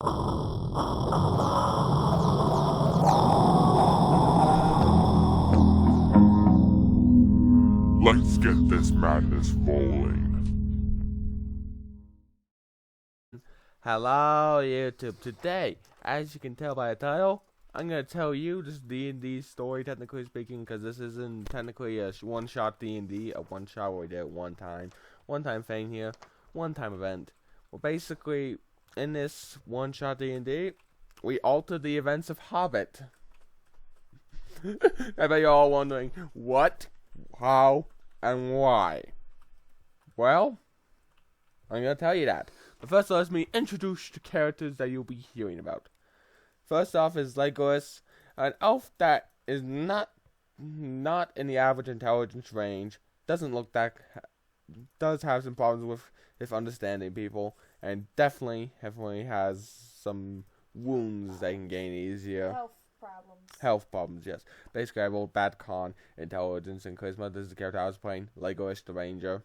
Let's get this madness rolling. Hello YouTube. Today, as you can tell by the title, I'm going to tell you this D&D story, technically speaking, because this isn't technically a one-shot D&D, a one-shot where we did it one time thing here, one-time event. Well, basically, in this one-shot D&D, we altered the events of Hobbit. I bet you're all wondering, what, how, and why? Well, I'm going to tell you that. But first, let me introduce the characters that you'll be hearing about. First off is Legolas, an elf that is not in the average intelligence range. Doesn't look that, does have some problems with understanding people, and definitely has some wounds they can gain easier. Health problems, yes. Basically, I rolled bad con, intelligence, and charisma. This is the character I was playing, Legolas the Ranger.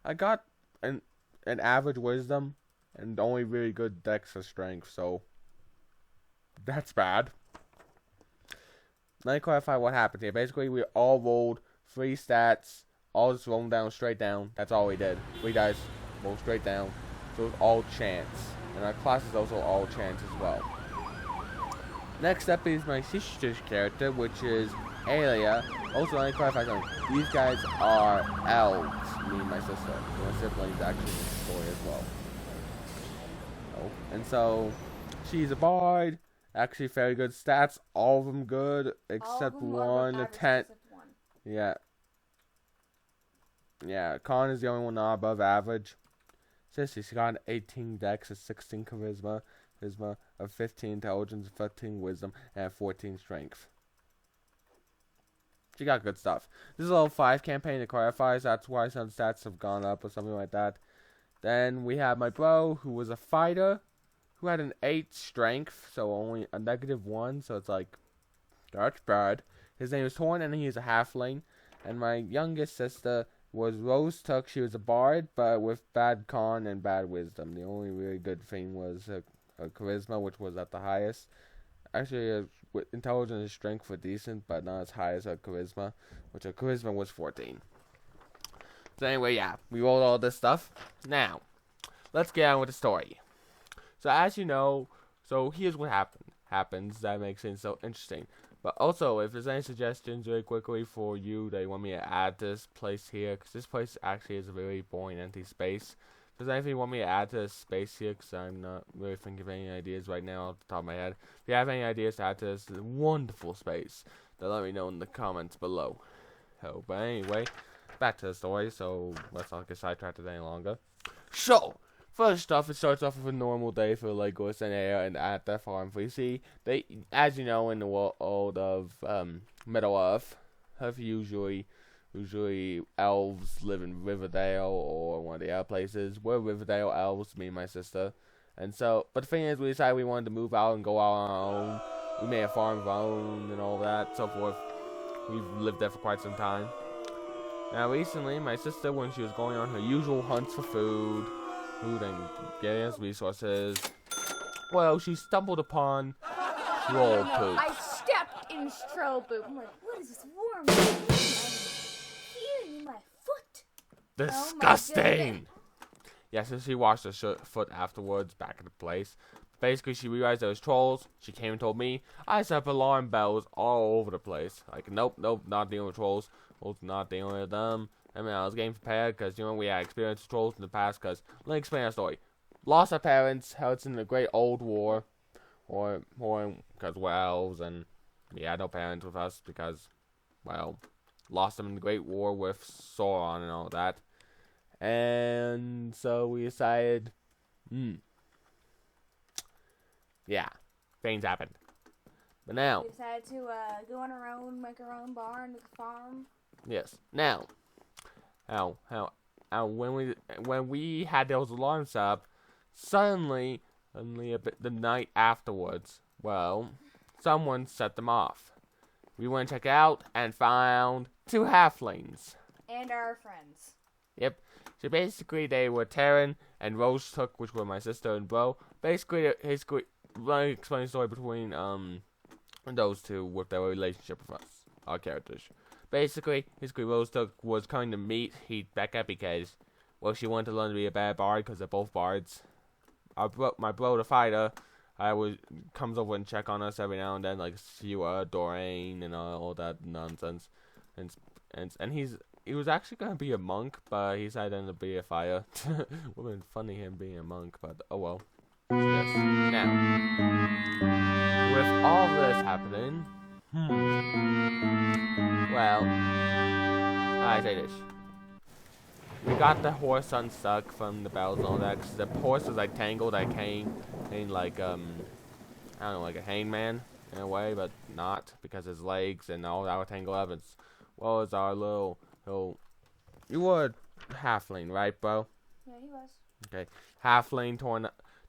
I got an average wisdom and only really good dex or strength, so that's bad. Let me clarify what happened here. Basically, we all rolled 3 stats, all just rolled down straight down. That's all we did. 3 dice, rolled straight down. So it was all chance. And our class is also all chance as well. Next up is my sister's character, which is Alia. Also, let me clarify something. These guys are elves, me and my sister. My siblings actually in the story as well. Oh, and so, she's a bard. Actually, very good stats. All of them good, except one. A 10. Yeah. Yeah, Con is the only one not above average. Seriously, she got an 18 dex, a 16 charisma, a 15 intelligence, 13 wisdom, and a 14 strength. She got good stuff. This is a level 5 campaign to clarify, so that's why some stats have gone up or something like that. Then we have my bro, who was a fighter, who had an 8 strength, so only a -1, so it's like, that's bad. His name is Torn, and he's a halfling. And my youngest sister was Rose Tuck. She was a bard, but with bad con and bad wisdom. The only really good thing was her charisma, which was at the highest. Actually, intelligence and strength were decent, but not as high as her charisma, which her charisma was 14. So anyway, yeah, we rolled all this stuff. Now, let's get on with the story. So as you know, so here's what happens that makes it so interesting. But also, if there's any suggestions really quickly for you that you want me to add this place here, because this place actually is a very boring empty space. If there's anything you want me to add to this space here, because I'm not really thinking of any ideas right now off the top of my head. If you have any ideas to add to this wonderful space, then let me know in the comments below. Oh, but anyway, back to the story, so let's not get sidetracked any longer. So, first off, it starts off with a normal day for Legolas and Aya and at their farm. For you see, they, as you know, in the world of Middle Earth, usually elves live in Riverdale or one of the other places. We're Riverdale elves, me and my sister. And so, but the thing is, we decided we wanted to move out and go out on our own. We made a farm of our own and all that, so forth. We've lived there for quite some time. Now, recently, my sister, when she was going on her usual hunts for food and getting us resources, well, she stumbled upon troll poop. I stepped in troll poop. I'm like, what is this warm? Ew, my foot. Disgusting! Yeah, so she washed her foot afterwards, back in the place. Basically, she realized there was trolls. She came and told me. I set up alarm bells all over the place. Like, nope, not dealing with trolls. Not dealing with them. I mean, I was getting prepared because, you know, we had experienced with trolls in the past. Because, let me explain our story. Lost our parents, held in the Great Old War. Or because we're elves, and we had no parents with us because, well, lost them in the Great War with Sauron and all that. And so we decided, yeah, things happened. But now, we decided to go on our own, make our own barn, make a farm. Yes. Now, when we had those alarms set up, suddenly the night afterwards, well, someone set them off. We went to check out and found 2 halflings. And our friends. Yep. So basically, they were Taryn and Rose Took, which were my sister and bro. basically, let me explain the story between those two with their relationship with us, our characters. Basically, Rose was coming to meet Becca because, well, she wanted to learn to be a bad bard because they're both bards. My bro, the fighter, comes over and check on us every now and then, like Siwa, Doreen, and all that nonsense. And he was actually gonna be a monk, but he decided to be a fighter. Would have been funny him being a monk, but oh well. Yes. Now, with all this happening, well, I say this. We got the horse unstuck from the bells and all that, because the horse was like tangled, like hanging like I don't know, like a hangman in a way, but not, because his legs and all that were tangled up. As well as our little, you were halfling, right, bro? Yeah, he was. Okay, halfling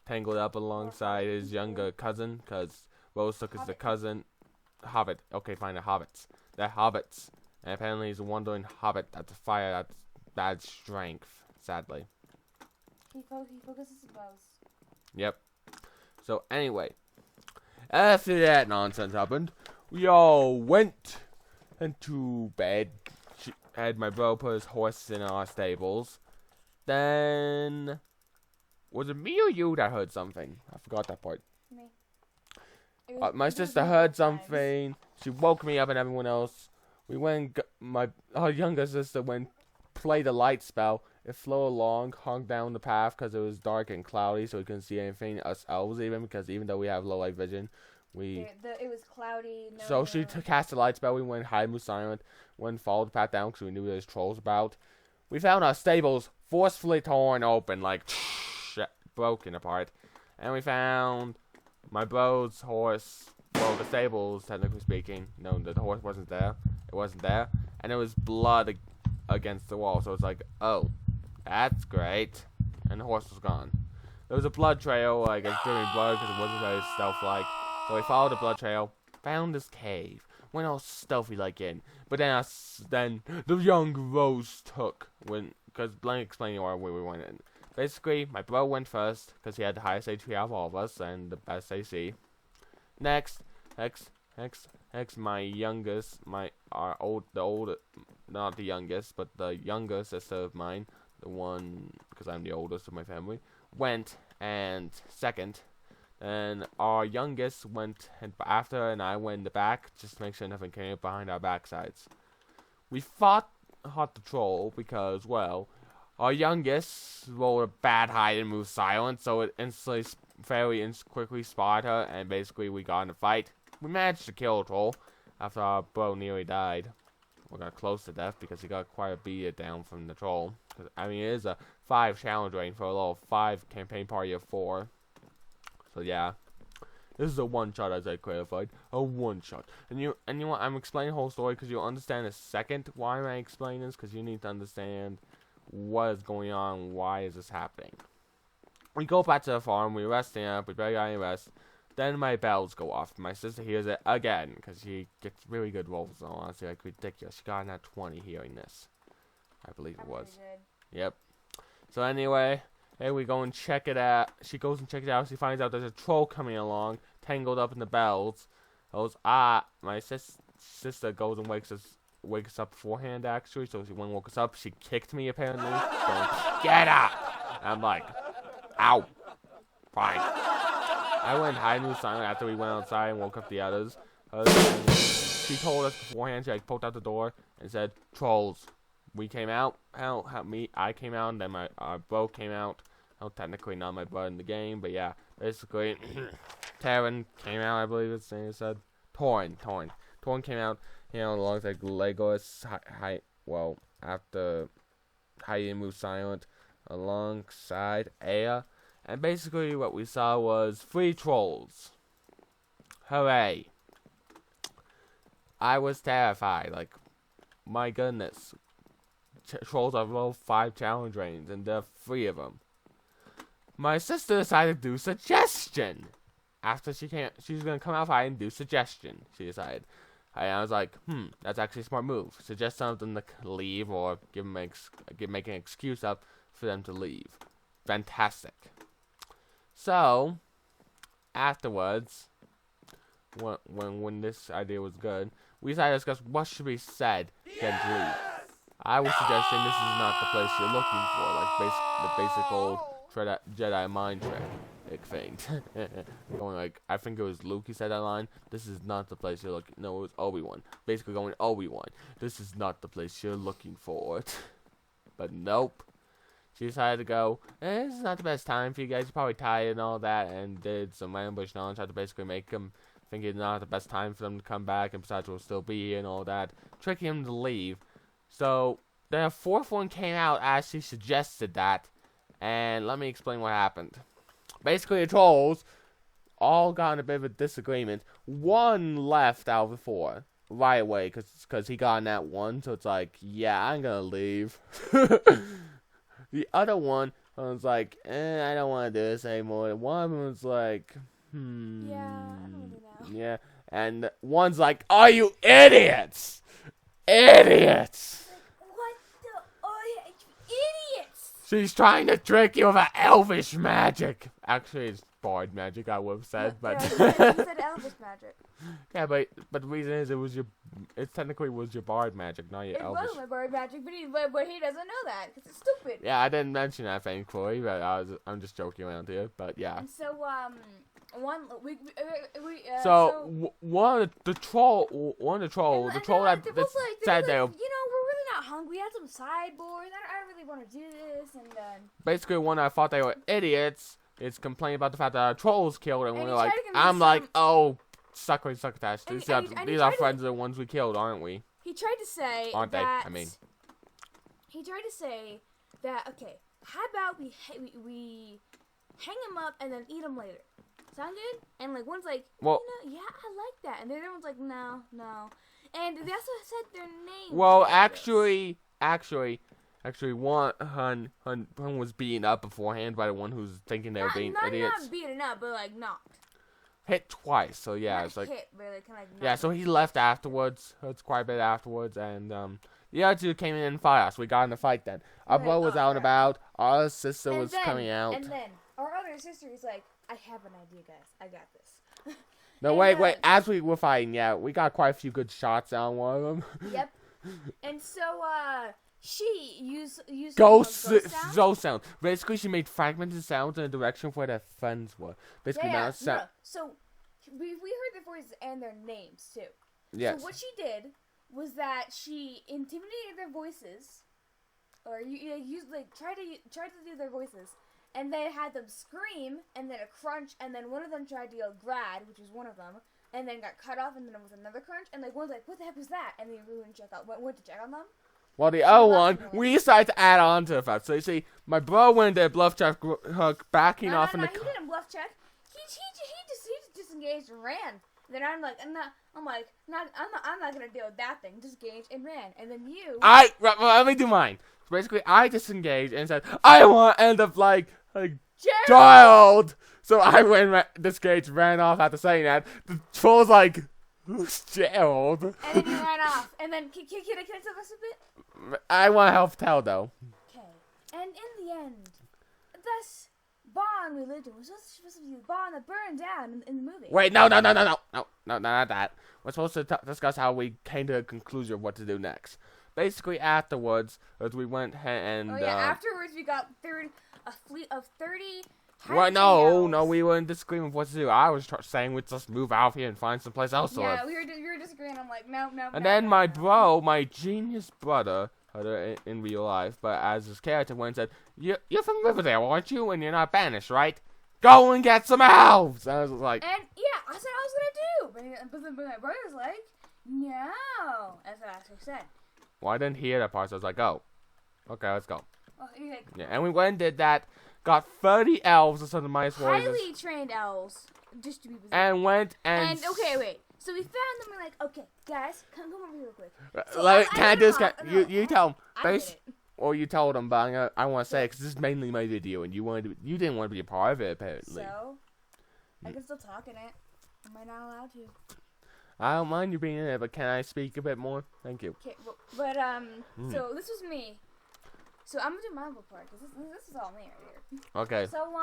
tangled up alongside his younger cousin, because Rose took as the cousin, Hobbit. Okay, fine, the hobbits. They're hobbits, and apparently he's a wandering hobbit that's a fire that's bad strength, sadly. He focuses his bows. Yep. So anyway, after that nonsense happened, we all went into bed. She had my bro put his horse in our stables. Then, was it me or you that heard something? I forgot that part. Me. My sister heard something. She woke me up and everyone else. We went. Our younger sister went play the light spell. It flew along, hung down the path because it was dark and cloudy, so we couldn't see anything. Us elves, even though we have low light vision, it was cloudy. No, so she cast a light spell. We went hide, move silent, went followed the path down because we knew there was trolls about. We found our stables forcefully torn open, like broken apart, and we found my bro's horse. Well, the stables, technically speaking. No, the horse wasn't there. It wasn't there, and it was blood against the wall. So it's like, oh, that's great. And the horse was gone. There was a blood trail, like it's dripping blood because it wasn't very stealth-like. So we followed the blood trail, found this cave, went all stealthy-like in. But then the young Rose because Blank explained where we went in. Basically, my bro went first because he had the highest HP out of all of us and the best AC. Next, my youngest, not the youngest, but the younger sister of mine, the one, because I'm the oldest of my family, went, and second, and our youngest went after, and I went in the back, just to make sure nothing came up behind our backsides. We fought the troll, because, well, our youngest rolled a bad hide and moved silent, so it instantly, quickly spotted her, and basically we got in a fight. We managed to kill the troll, after our bro nearly died. We got close to death because he got quite a beat down from the troll. I mean, it is a 5 challenge range for a little 5 campaign party of 4. So yeah, this is a one-shot, as I clarified, a one-shot. And you know what? I'm explaining the whole story because you'll understand a second why am I explaining this, because you need to understand what is going on. Why is this happening? We go back to the farm. We resting up. We barely got any rest. Then my bells go off. My sister hears it again because she gets really good rolls. So honestly, like ridiculous. She got in at 20 hearing this. I believe it was. Yep. So anyway, hey, we go and check it out. She goes and checks it out. She finds out there's a troll coming along, tangled up in the bells. My sister goes and wakes us up beforehand actually. So when she woke us up, she kicked me apparently. Going, get up! And I'm like, ow. Fine. I went hide and silent after we went outside and woke up the others. She told us beforehand. She poked out the door and said, "Trolls." We came out. I came out, and then my bro came out. Oh, technically not my brother in the game, but yeah, basically, Taryn came out. I believe it's said. Torn came out. Alongside Legolas. After hide and move silent, alongside Aya. And basically what we saw was 3 trolls. Hooray. I was terrified. Like, my goodness. Trolls are level 5 challenge range, and there are 3 of them. My sister decided to do suggestion. After she's going to come outside and do suggestion, she decided. And I was like, that's actually a smart move. Suggest something to leave, or make an excuse up for them to leave. Fantastic. So, afterwards, when this idea was good, we decided to discuss what should be said against leave. I was suggesting this is not the place you're looking for, like the basic old Jedi mind trick thing. Going like, I think it was Luke who said that line. This is not the place you're looking. No, it was Obi-Wan. Basically going, Obi-Wan, this is not the place you're looking for. But nope. She decided to go, this is not the best time for you guys. You're probably tired and all that, and did some ambush knowledge, tried to basically make them think it's not the best time for them to come back, and besides we'll still be here and all that, tricking him to leave. So the fourth one came out as she suggested that, and let me explain what happened. Basically, the trolls all got in a bit of a disagreement. One left out of the four right away because he got in that one, so it's like, yeah, I'm gonna leave. The other one was like, I don't want to do this anymore. One was like, Yeah, I don't really know. Yeah, and one's like, are you idiots? Idiots! What the? Oh, yeah, idiots! She's trying to trick you with her elvish magic. Actually, it's bard magic, I would have said, but Yeah, you said Elvis magic. yeah, but the reason is it technically was your bard magic, not your It elvish. was my bard magic, but he doesn't know that because it's stupid. Yeah, I didn't mention that, thankfully, but I'm just joking around here, but yeah. And so one One of the troll that said they were we're really not hungry. We had some sideboards. I don't really want to do this, and basically one I thought they were idiots is complaining about the fact that our trolls killed, and And we're he like, tried to give me I'm like, some- oh, succotash. And These he- are and he these tried are to- friends of the ones we killed, aren't we? he tried to say Aren't they? that I mean, he tried to say that okay, how about we hang him up and then eat him later? Sound good? And like one's like, well, yeah, I like that, and the other one's like, no. And they also said their names. well, like this. actually, one was beaten up beforehand by the one who's thinking they were being idiots. Not beaten up, but like knocked. Hit twice, so yeah, Not it's like hit, but like kind of yeah. So he left afterwards. It's quite a bit afterwards, and the other two came in and fought us. We got in the fight then. Our Right, bro was out and yeah. about. Our sister And was then- coming out. And then our other sister is like, I have an idea, guys. I got this. No, and, wait. As we were fighting, yeah, we got quite a few good shots on one of them. Yep. And so, she used Ghost sound. sound. Basically, she made fragmented sounds in the direction of where their friends were. Basically, Yeah, now sound. no. So, we heard their voices and their names, too. Yes. So what she did was that she intimidated their voices, or tried to do their voices, and then had them scream, and then a crunch, and then one of them tried to yell "grad," which was one of them, and then got cut off, and then there was another crunch, and like one's like, "What the heck was that?" And they went to check on them. Well, the other one, we decided to add on to the fact. So you see, my bro went there, bluff check, backing No, off no, in the. he didn't bluff check. He just disengaged and ran. Then I'm like, I'm not gonna deal with that thing. Disengaged and ran, and then you. Let me do mine. So basically, I disengaged and said, I want to end up like Gerald! Gerald. So I went disengaged, ran off after saying that. The troll's like, who's Gerald? And then you ran off. And then can I tell us a bit? I want to help tell though. Okay. And in the end, this barn we lived in was supposed to be the barn that burned down in the movie. Wait, no, not that. We're supposed to discuss how we came to a conclusion of what to do next. Basically, afterwards, as we went and afterwards we got a fleet of 30. Well, no, we were in disagreement with what to do. I was saying we'd just move out here and find someplace else to live. Yeah, we were disagreeing. I'm like, no. And then my bro, my genius brother, in real life, but as his character went and said, you're from Riverdale, aren't you? And you're not banished, right? Go and get some elves! And I was like... And, yeah, I said I was gonna do. But my brother was like, no. That's what I actually said. Well, I didn't hear that part, so I was like, oh. Okay, let's go. Well, like, Yeah, and we went and did that. Got 30 elves or something minus voices. highly trained elves, just to be specific. And went and... okay, wait. So we found them. We're like, okay, guys, come over here real quick. So You tell them. I did it. Or you told them, but I want to say it because this is mainly my video, and you didn't want to be a part of it, apparently. So I can still talk in it. Am I not allowed to? I don't mind you being in it, but can I speak a bit more? Thank you. Okay, but so this was me. So I'm gonna do my little part because this is all me right here. Okay. So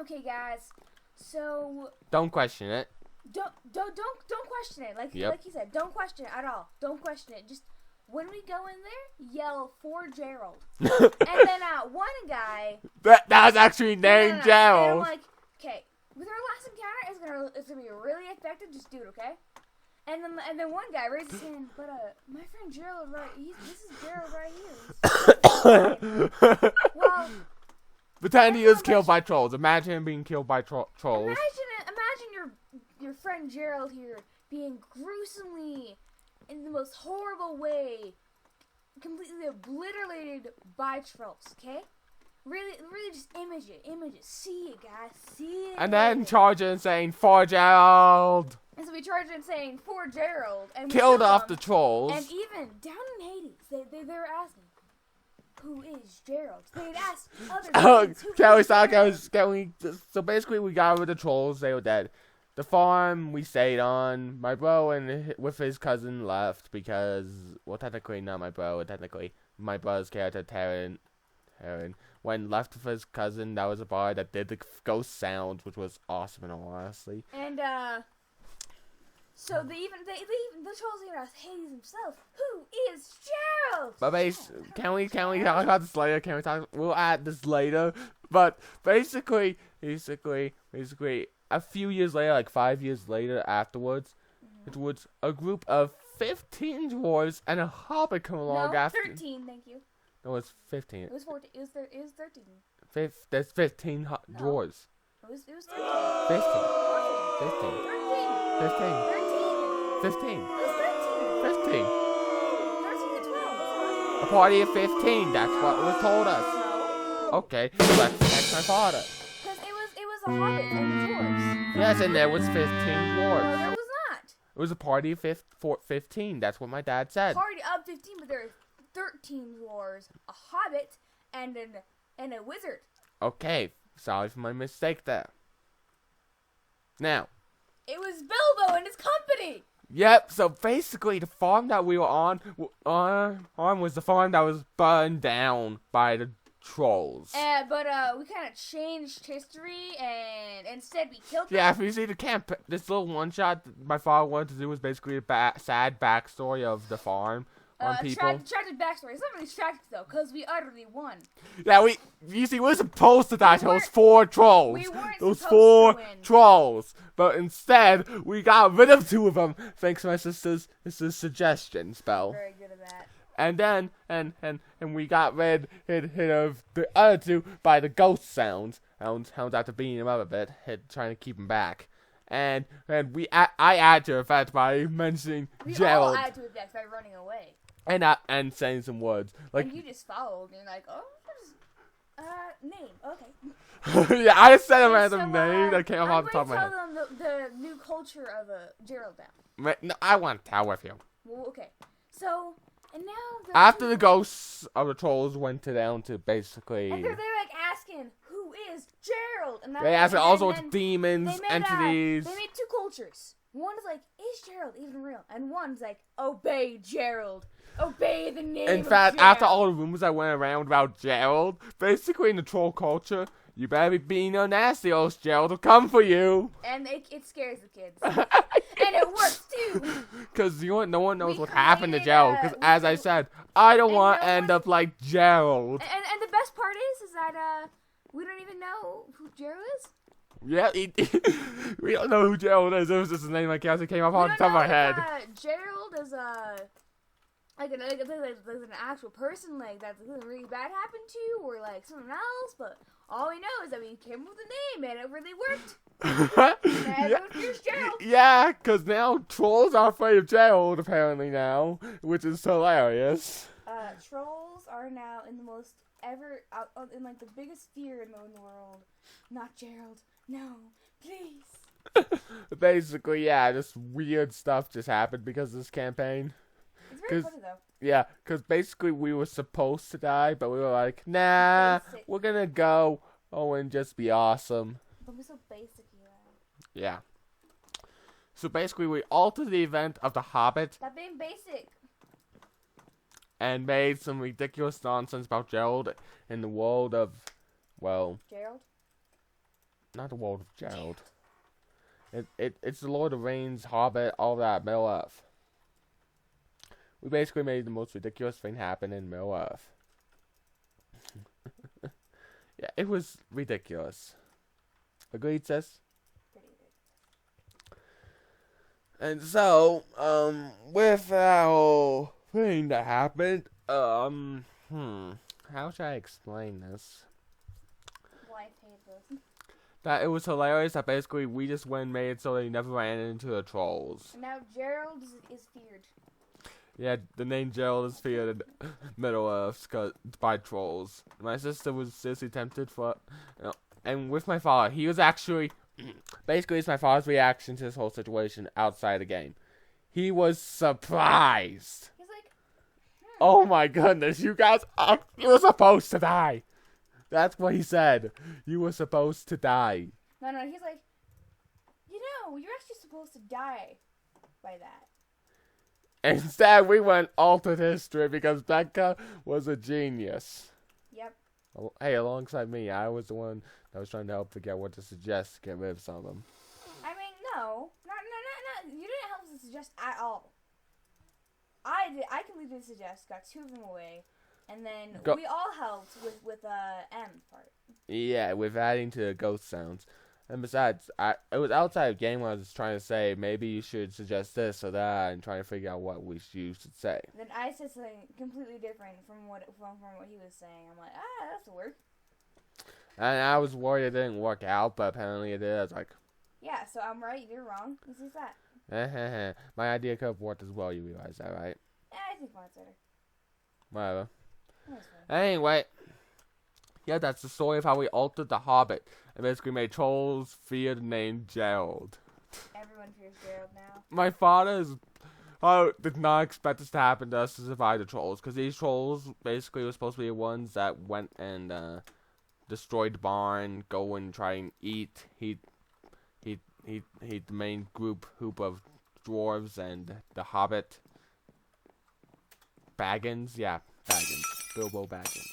okay, guys. So Don't question it. don't question it. Like you said, don't question it at all. Don't question it. Just when we go in there, yell for Gerald. And then one guy That was actually named And I'm Gerald. like, okay, with our last encounter, it's gonna be really effective. Just do it, okay? And then one guy raises his hand, but my friend Gerald, this is Gerald right here. Well, Pretend he is killed by trolls. Imagine him being killed by trolls. imagine your friend Gerald here being gruesomely, in the most horrible way, completely obliterated by trolls. Okay? Really, just image it. See it, guys. See it. And then charge in saying, for Gerald. And so we charged in saying, for Gerald. And we Killed killed off him. the trolls. And even down in Hades, they were asking, who is Gerald? They'd ask other kids, So basically we got rid of the trolls. They were dead. The farm we stayed on. My bro with his cousin left because, well, technically not my bro. Technically my brother's character, Taryn, when left with his cousin. That was a bar that did the ghost sounds, which was awesome in all honesty. And so the trolls even asked Hades himself, who is Gerald? But can we talk about this later? We'll add this later. But basically, a few years later, like 5 years later, afterwards, it was a group of 15 dwarves and a hobbit come along No, after. 13, thank you. No, it's 15. It was 14. It was 13. There's 15 dwarves. It was 13. 15. 15. 13. It was 13. 15. 13 to 12. A party of 15. That's what was told us. No. Okay, let's text my father. Because it was a hobbit and dwarves. Yes, and there was 15 No, dwarves. there was not. It was a party of 15. That's what my dad said. Party of 15, but there are 13 dwarves, a hobbit, and a wizard. Okay, sorry for my mistake there. Now, It was Bilbo and his company. yep. So basically, the farm that we were on was the farm that was burned down by the trolls. But we kind of changed history, and instead we killed them. Yeah, if you see this little one shot that my father wanted to do was basically a sad backstory of the farm on people. Tragic backstory. It's not really tragic though, because we utterly won. Yeah, we were supposed to die to those 4 trolls. We weren't Those supposed 4 to win. trolls. But instead, we got rid of 2 of them thanks to my sister's suggestion spell. Very good at that. And then and we got rid of the other 2 by the ghost sounds. Hounds after beating him up a bit, trying to keep him back. And I add to the fact by mentioning We Gerald all add to it by running away. and saying some words like And you just followed, and you're like, oh, name, okay. yeah, I said a And random so, name that came off the top of my head. I'm going to tell them the new culture of Gerald now. No, I want to tell with you. Well, okay. So, and now... After the ghosts of the trolls went down to basically... And they're like asking, who is Gerald? And They asked all sorts then of demons, entities. They made 2 cultures. One is like, is Gerald even real? And one's like, obey Gerald. Obey the name In of fact, Gerald. after all the rumors that went around about Gerald, basically in the troll culture, you better be being no nasty, or else Gerald will come for you. And it scares the kids. And it works too. Because no one knows We what happened to created, Gerald. Because as I said, I don't and want to no end one- up like Gerald. And the best part is that we don't even know who Gerald is. Yeah, we don't know who Gerald is. It was just a name like that came off on the top of my head. Gerald is like an actual person, like that something really bad happened to, or like something else. But all we know is that we came up with a name, and it really worked. yeah, Here's Gerald. yeah, because now trolls are afraid of Gerald apparently now, which is hilarious. Trolls are now in the most in like the biggest fear in the world. Not Gerald. No, please. Basically, yeah, this weird stuff just happened because of this campaign. It's very funny though. Yeah, because basically we were supposed to die, but we were like, nah, Basic. we're gonna go and just be awesome. Don't be so basic, Eli. Yeah. So basically we altered the event of The Hobbit Stop being basic. and made some ridiculous nonsense about Gerald in the world of, well, Gerald? not the world of Gerald. It's the Lord of the Rings, Hobbit, all that, Middle Earth. We basically made the most ridiculous thing happen in Middle Earth. Yeah, it was ridiculous. Agreed, sis? Pretty good. And so, with that whole thing that happened, how should I explain this? Life hate this. That it was hilarious that basically we just went and made it so they never ran into the trolls. And now Gerald is feared. Yeah, the name Gerald is feared in Middle Earth by trolls. My sister was seriously tempted for, and with my father, he was actually, basically it's my father's reaction to this whole situation outside the game. He was surprised. He's like, Oh my goodness, you guys, you were supposed to die. That's what he said. You were supposed to die. No, he's like, you're actually supposed to die by that. Instead, we went altered history because Becca was a genius. Yep. Hey, alongside me, I was the one that was trying to help figure out what to suggest to get rid of some of them. I mean, no. You didn't help us suggest at all. I did. I completely suggest, got 2 of them away. And then we all helped with M part. Yeah, with adding to the ghost sounds. And besides, it was outside of game when I was trying to say, maybe you should suggest this or that, and trying to figure out what you should say. Then I said something completely different from what he was saying. I'm like, that'll work. And I was worried it didn't work out, but apparently it did. I was like, yeah, so I'm right, you're wrong. This is that. my idea could have worked as well, you realize that, right? Yeah, I think mine's better. Whatever. That's fine. Anyway, yeah, that's the story of how we altered the Hobbit and basically made trolls fear the name Gerald. Everyone fears Gerald now. My father did not expect this to happen to us to survive the trolls, because these trolls basically were supposed to be the ones that went and destroyed the barn, go and try and eat the main hoop of dwarves and the Hobbit. Baggins, Bilbo Baggins.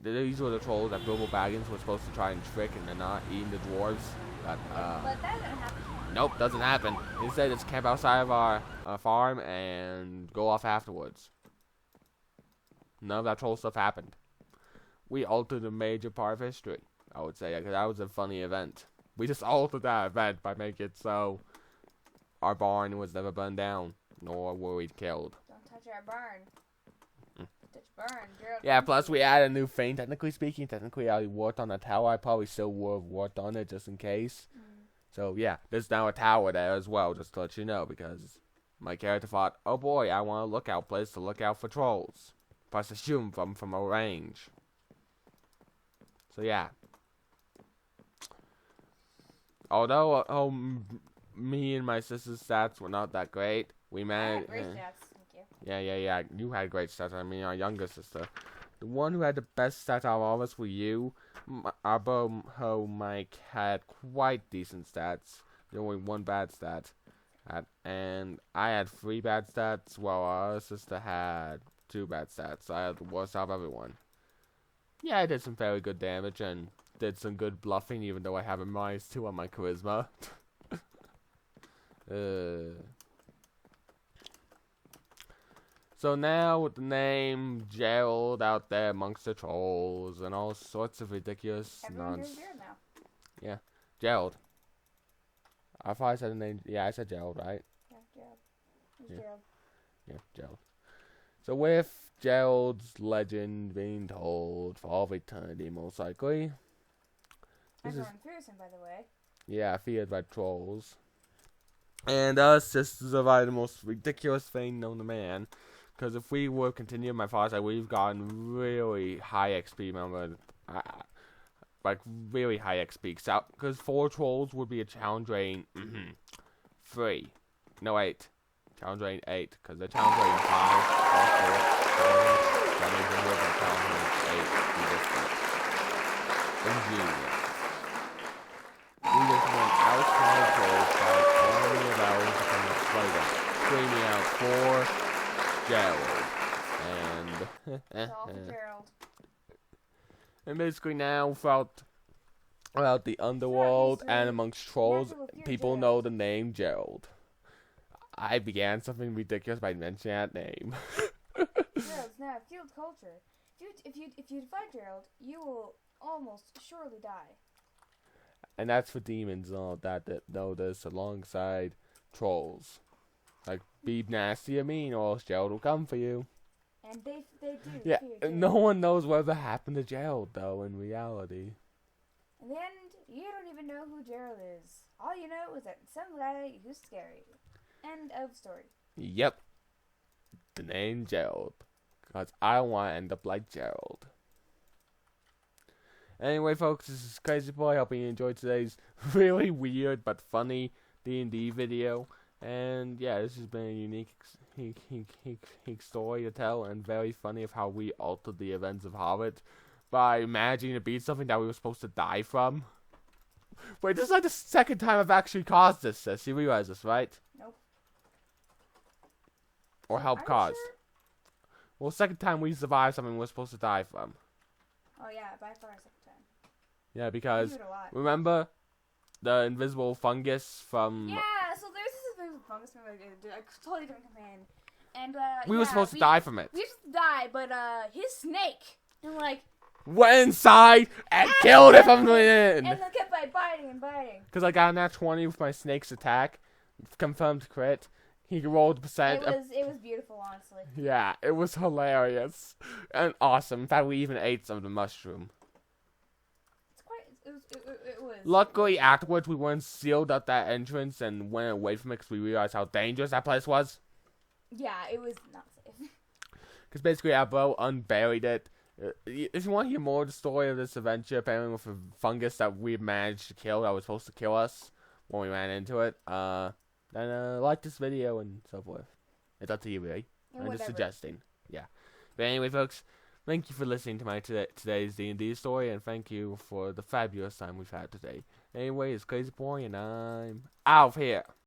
These were the trolls that Bilbo Baggins was supposed to try and trick, and they're not eating the dwarves. But that doesn't happen. Nope, doesn't happen. Instead, it's camp outside of our farm and go off afterwards. None of that troll stuff happened. We altered a major part of history, I would say, because that was a funny event. We just altered that event by making it so our barn was never burned down, nor were we killed. Don't touch our barn. Touch barn, Gerald. Yeah, plus we added a new thing. Technically speaking, I worked on the tower. I probably still would have worked on it just in case. So yeah, there's now a tower there as well, just to let you know, because my character thought, oh boy, I want a lookout place to look out for trolls. Plus to shoot them from a range. So yeah. Although me and my sister's stats were not that great, we managed. Great stats, thank you. Yeah. You had great stats. I mean, our younger sister. The one who had the best stats out of all of us were you. Our bro Mike had quite decent stats. There only one bad stat. And I had 3 bad stats, while our other sister had 2 bad stats. So I had the worst out of everyone. Yeah, I did some fairly good damage and did some good bluffing, even though I have a -2 on my charisma. So now with the name Gerald out there amongst the trolls and all sorts of ridiculous nonsense. Yeah, Gerald. I thought I said the name. Yeah, I said Gerald, right? Yeah, Gerald. Yeah. Gerald. Yeah, Gerald. So with Gerald's legend being told for all of eternity, most likely. Everyone fears him, by the way. Yeah, feared by trolls. And us just survived the most ridiculous thing known to man. Because if we would continue my father's side, we've gotten really high XP, remember? Like, really high XP. Because 4 trolls would be a challenge rating 3. No, 8. Challenge rating 8. Because the challenge rating 5 or 4. That means we would have challenge rating 8. We just got ingenious. We just went outside trolls by army of owls to come later, screaming out for Gerald. And It's all for Gerald. And basically now, throughout about the underworld history, and amongst trolls, natural fear people Gerald. know the name Gerald. I began something ridiculous by mentioning that name. Gerald's now field culture. If you defy Gerald, you will almost surely die. And that's for demons and all that know this alongside trolls. Like, be nasty or mean, or else Gerald will come for you. And they do Yeah, fear Gerald. no one knows whatever happened to Gerald, though, in reality. In the end, you don't even know who Gerald is. All you know is that some guy who's scary. End of story. Yep. The name Gerald. Because I don't want to end up like Gerald. Anyway, folks, this is Crazy Boy. Hope you enjoyed today's really weird but funny D&D video. And yeah, this has been a unique story to tell, and very funny of how we altered the events of Hobbit by managing to beat something that we were supposed to die from. Wait, this is like the second time I've actually caused this, sis. You realize this, right? Nope. Or help Are you cause. sure? Well, second time we survived something we were supposed to die from. Oh yeah, by far second time. Yeah, You because do it a lot. remember the invisible fungus from... Yeah, so there's this thing with fungus from a totally different command. And we were supposed to die from it. We used to die, but his snake and like Went inside and killed it from within. and then kept by biting and biting. Because I got a nat 20 with my snake's attack. Confirmed crit. He rolled percent. It was beautiful, honestly. Yeah, it was hilarious. And awesome. In fact, we even ate some of the mushroom. It was. Luckily, afterwards, we weren't sealed at that entrance and went away from it because we realized how dangerous that place was. Yeah, it was not safe. Because basically, our bro unburied it. If you want to hear more of the story of this adventure, apparently with a fungus that we managed to kill that was supposed to kill us when we ran into it, then like this video and so forth. It's up to you, really. I'm just suggesting. Yeah. But anyway, folks, thank you for listening to my today's D&D story, and thank you for the fabulous time we've had today. Anyway, it's Crazy Boy, and I'm out of here.